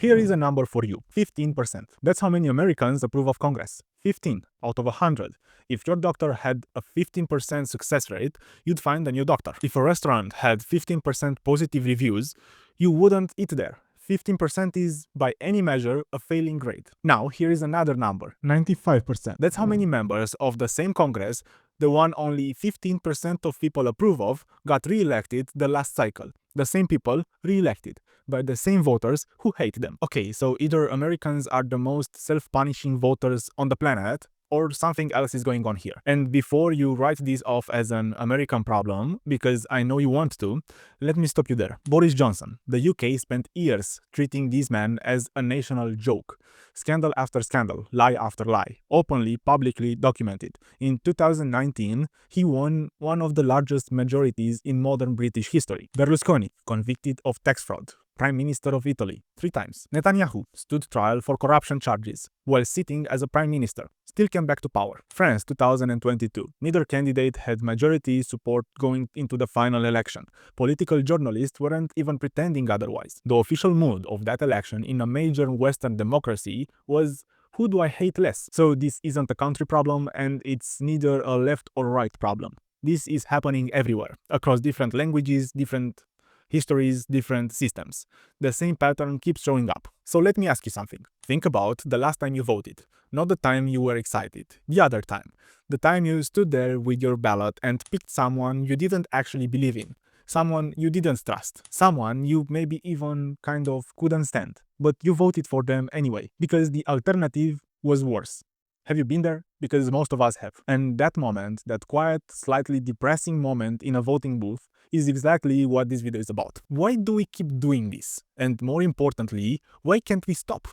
Here is a number for you, 15%. That's how many Americans approve of Congress. 15 out of 100. If your doctor had a 15% success rate, you'd find a new doctor. If a restaurant had 15% positive reviews, you wouldn't eat there. 15% is, by any measure, a failing grade. Now, here is another number, 95%. That's how many members of the same Congress, the one only 15% of people approve of, got re-elected the last cycle. The same people re-elected by the same voters who hate them. Okay, so either Americans are the most self-punishing voters on the planet, or something else is going on here. And before you write this off as an American problem, because I know you want to, let me stop you there. Boris Johnson. The UK spent years treating this man as a national joke. Scandal after scandal, lie after lie, openly, publicly documented. In 2019, he won one of the largest majorities in modern British history. Berlusconi, convicted of tax fraud. Prime Minister of Italy, 3 times. Netanyahu stood trial for corruption charges while sitting as a Prime Minister. Still came back to power. France, 2022. Neither candidate had majority support going into the final election. Political journalists weren't even pretending otherwise. The official mood of that election in a major Western democracy was, who do I hate less? So this isn't a country problem, and it's neither a left or right problem. This is happening everywhere, across different languages, different histories, different systems. The same pattern keeps showing up. So let me ask you something. Think about the last time you voted. Not the time you were excited. The other time. The time you stood there with your ballot and picked someone you didn't actually believe in. Someone you didn't trust. Someone you maybe even kind of couldn't stand. But you voted for them anyway, because the alternative was worse. Have you been there? Because most of us have. And that moment, that quiet, slightly depressing moment in a voting booth, is exactly what this video is about. Why do we keep doing this? And more importantly, why can't we stop?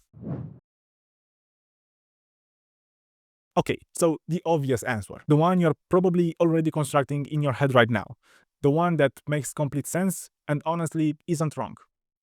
Okay, so the obvious answer, the one you're probably already constructing in your head right now, the one that makes complete sense and honestly isn't wrong.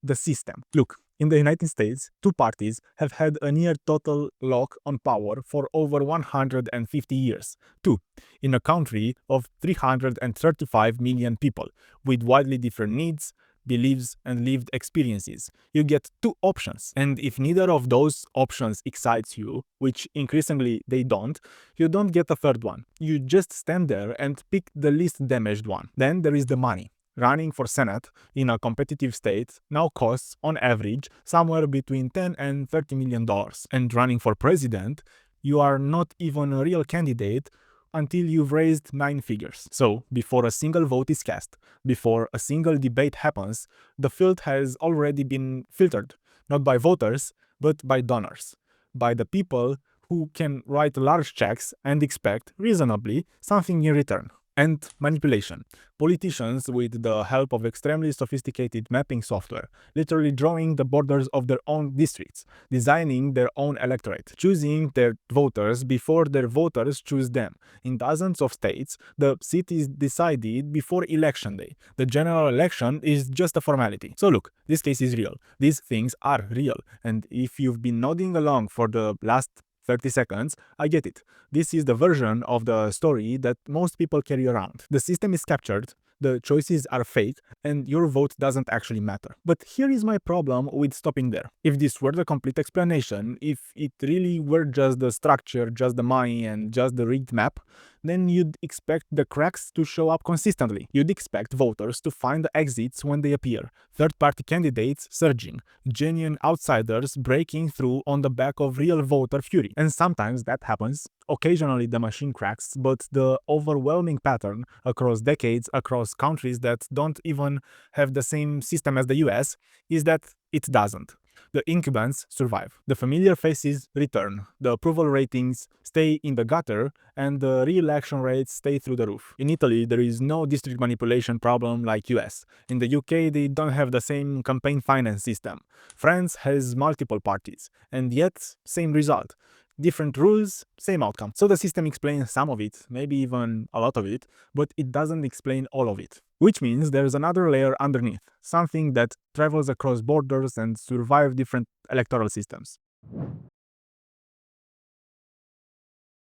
The system. Look, in the United States, 2 parties have had a near total lock on power for over 150 years. 2. In a country of 335 million people, with widely different needs, beliefs, and lived experiences. You get 2 options, and if neither of those options excites you, which increasingly they don't, you don't get a third one. You just stand there and pick the least damaged one. Then there is the money. Running for Senate in a competitive state now costs, on average, somewhere between $10 and $30 million. And running for president, you are not even a real candidate until you've raised 9 figures. So, before a single vote is cast, before a single debate happens, the field has already been filtered, not by voters, but by donors, by the people who can write large checks and expect, reasonably, something in return. And manipulation. Politicians, with the help of extremely sophisticated mapping software, literally drawing the borders of their own districts, designing their own electorate, choosing their voters before their voters choose them. In dozens of states, the seat is decided before election day. The general election is just a formality. So look, this case is real. These things are real. And if you've been nodding along for the last 30 seconds, I get it. This is the version of the story that most people carry around. The system is captured, the choices are fake, and your vote doesn't actually matter. But here is my problem with stopping there. If this were the complete explanation, if it really were just the structure, just the money, and just the rigged map, then you'd expect the cracks to show up consistently. You'd expect voters to find the exits when they appear, third-party candidates surging, genuine outsiders breaking through on the back of real voter fury. And sometimes that happens. Occasionally the machine cracks, but the overwhelming pattern across decades, across countries that don't even have the same system as the US, is that it doesn't. The incumbents survive. The familiar faces return. The approval ratings stay in the gutter, and the re-election rates stay through the roof. In Italy, there is no district manipulation problem like US. In the UK, they don't have the same campaign finance system. France has multiple parties, and yet, same result. Different rules, same outcome. So the system explains some of it, maybe even a lot of it, but it doesn't explain all of it. Which means there's another layer underneath, something that travels across borders and survives different electoral systems.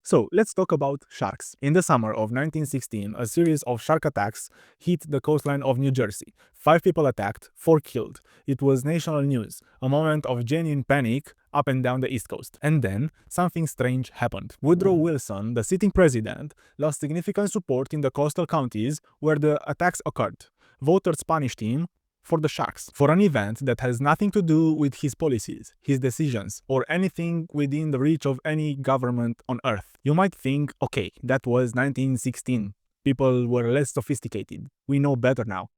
So let's talk about sharks. In the summer of 1916, a series of shark attacks hit the coastline of New Jersey. 5 people attacked, 4 killed. It was national news, a moment of genuine panic up and down the East Coast. And then, something strange happened. Woodrow Wilson, the sitting president, lost significant support in the coastal counties where the attacks occurred. Voters punished him for the sharks, for an event that has nothing to do with his policies, his decisions, or anything within the reach of any government on earth. You might think, okay, that was 1916. People were less sophisticated. We know better now.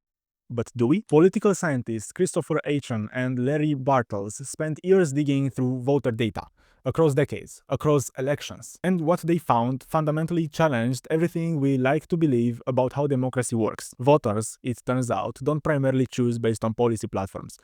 But do we? Political scientists Christopher Atron and Larry Bartels spent years digging through voter data, across decades, across elections, and what they found fundamentally challenged everything we like to believe about how democracy works. Voters, it turns out, don't primarily choose based on policy platforms.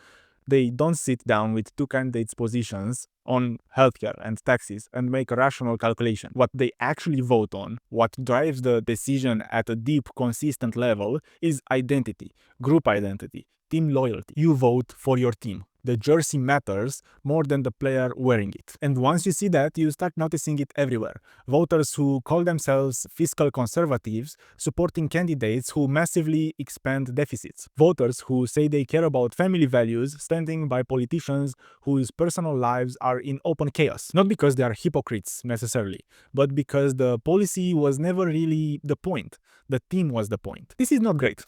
They don't sit down with two candidates' positions on healthcare and taxes and make a rational calculation. What they actually vote on, what drives the decision at a deep, consistent level, is identity, group identity, team loyalty. You vote for your team. The jersey matters more than the player wearing it. And once you see that, you start noticing it everywhere. Voters who call themselves fiscal conservatives supporting candidates who massively expand deficits. Voters who say they care about family values standing by politicians whose personal lives are in open chaos. Not because they are hypocrites necessarily, but because the policy was never really the point. The team was the point. This is not great.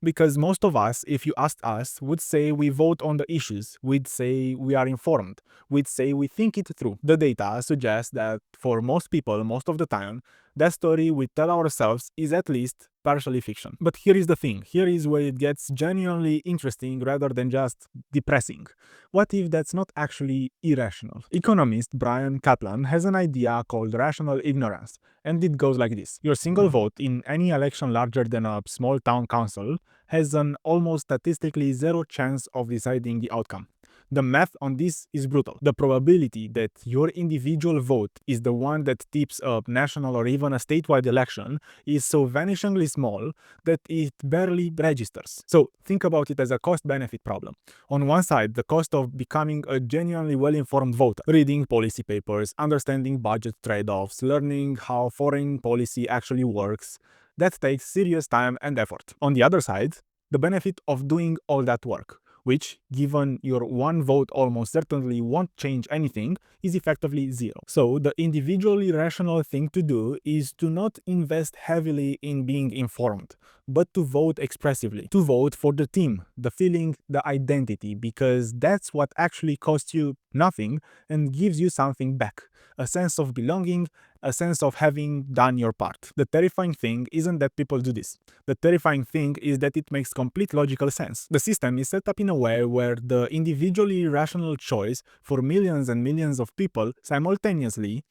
Because most of us, if you asked us, would say we vote on the issues, we'd say we are informed, we'd say we think it through. The data suggests that for most people, most of the time, that story we tell ourselves is at least partially fiction. But here is the thing, here is where it gets genuinely interesting rather than just depressing. What if that's not actually irrational? Economist Brian Kaplan has an idea called rational ignorance, and it goes like this. Your single vote in any election larger than a small town council has an almost statistically zero chance of deciding the outcome. The math on this is brutal. The probability that your individual vote is the one that tips a national or even a statewide election is so vanishingly small that it barely registers. So think about it as a cost-benefit problem. On one side, the cost of becoming a genuinely well-informed voter, reading policy papers, understanding budget trade-offs, learning how foreign policy actually works, that takes serious time and effort. On the other side, the benefit of doing all that work, which, given your one vote almost certainly won't change anything, is effectively zero. So the individually rational thing to do is to not invest heavily in being informed, but to vote expressively, to vote for the team, the feeling, the identity, because that's what actually costs you nothing and gives you something back. A sense of belonging, a sense of having done your part. The terrifying thing isn't that people do this. The terrifying thing is that it makes complete logical sense. The system is set up in a way where the individually rational choice for millions and millions of people simultaneously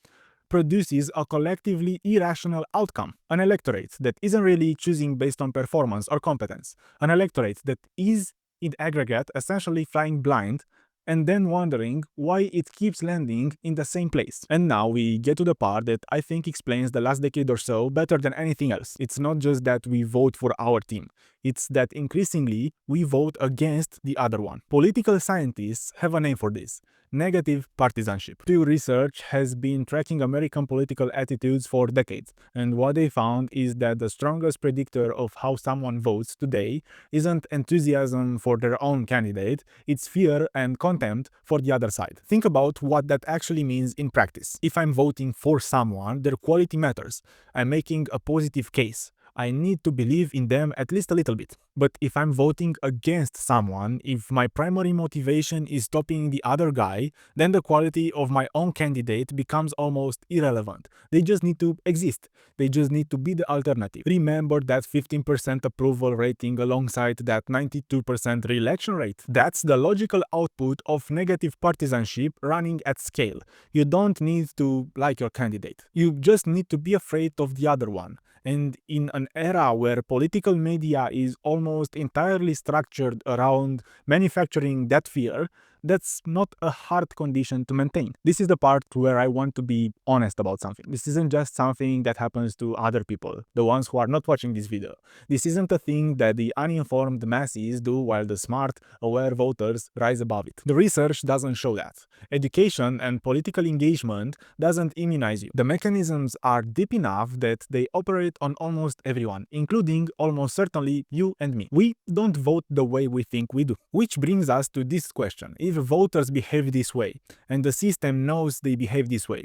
produces a collectively irrational outcome. An electorate that isn't really choosing based on performance or competence. An electorate that is, in aggregate, essentially flying blind and then wondering why it keeps landing in the same place. And now we get to the part that I think explains the last decade or so better than anything else. It's not just that we vote for our team, it's that increasingly we vote against the other one. Political scientists have a name for this: negative partisanship. Pew Research has been tracking American political attitudes for decades, and what they found is that the strongest predictor of how someone votes today isn't enthusiasm for their own candidate, it's fear and contempt for the other side. Think about what that actually means in practice. If I'm voting for someone, their quality matters. I'm making a positive case. I need to believe in them at least a little bit. But if I'm voting against someone, if my primary motivation is stopping the other guy, then the quality of my own candidate becomes almost irrelevant. They just need to exist. They just need to be the alternative. Remember that 15% approval rating alongside that 92% re-election rate? That's the logical output of negative partisanship running at scale. You don't need to like your candidate. You just need to be afraid of the other one. And in an era where political media is almost entirely structured around manufacturing that fear, That's not a hard condition to maintain. This is the part where I want to be honest about something. This isn't just something that happens to other people, the ones who are not watching this video. This isn't a thing that the uninformed masses do while the smart, aware voters rise above it. The research doesn't show that. Education and political engagement doesn't immunize you. The mechanisms are deep enough that they operate on almost everyone, including almost certainly you and me. We don't vote the way we think we do. Which brings us to this question. If voters behave this way, and the system knows they behave this way,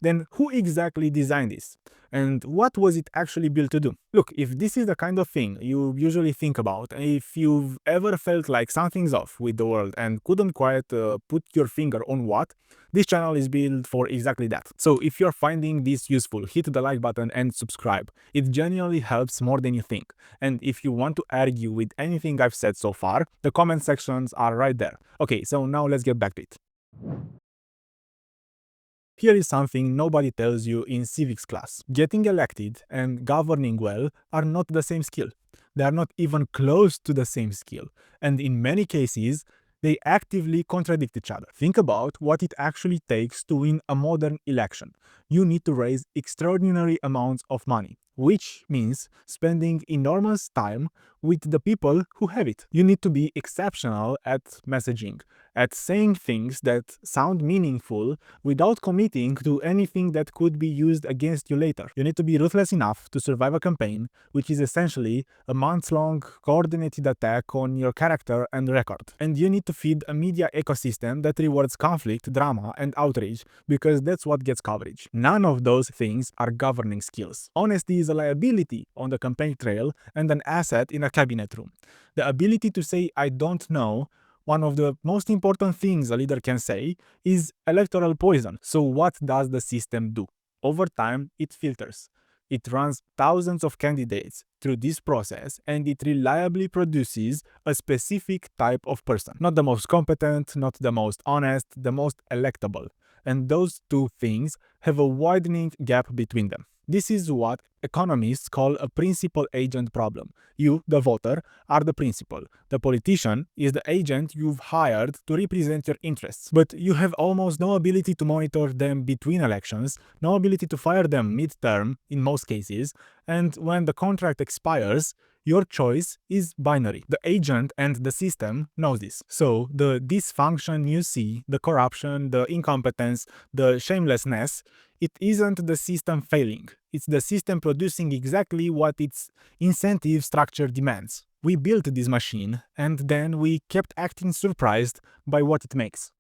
then who exactly designed this? And what was it actually built to do? Look, if this is the kind of thing you usually think about, if you've ever felt like something's off with the world and couldn't quite put your finger on what, this channel is built for exactly that. So if you're finding this useful, hit the like button and subscribe. It genuinely helps more than you think. And if you want to argue with anything I've said so far, the comment sections are right there. Okay, so now let's get back to it. Here is something nobody tells you in civics class. Getting elected and governing well are not the same skill. They are not even close to the same skill. And in many cases, they actively contradict each other. Think about what it actually takes to win a modern election. You need to raise extraordinary amounts of money, which means spending enormous time with the people who have it. You need to be exceptional at messaging, at saying things that sound meaningful without committing to anything that could be used against you later. You need to be ruthless enough to survive a campaign, which is essentially a months-long coordinated attack on your character and record. And you need to feed a media ecosystem that rewards conflict, drama, and outrage, because that's what gets coverage. None of those things are governing skills. Honesty is a liability on the campaign trail and an asset in a cabinet room. The ability to say, "I don't know," one of the most important things a leader can say, is electoral poison. So what does the system do? Over time, it filters. It runs thousands of candidates through this process, and it reliably produces a specific type of person. Not the most competent, not the most honest, the most electable. And those two things have a widening gap between them. This is what economists call a principal-agent problem. You, the voter, are the principal. The politician is the agent you've hired to represent your interests. But you have almost no ability to monitor them between elections, no ability to fire them mid-term in most cases, and when the contract expires, your choice is binary. The agent and the system knows this. So the dysfunction you see, the corruption, the incompetence, the shamelessness, it isn't the system failing. It's the system producing exactly what its incentive structure demands. We built this machine, and then we kept acting surprised by what it makes.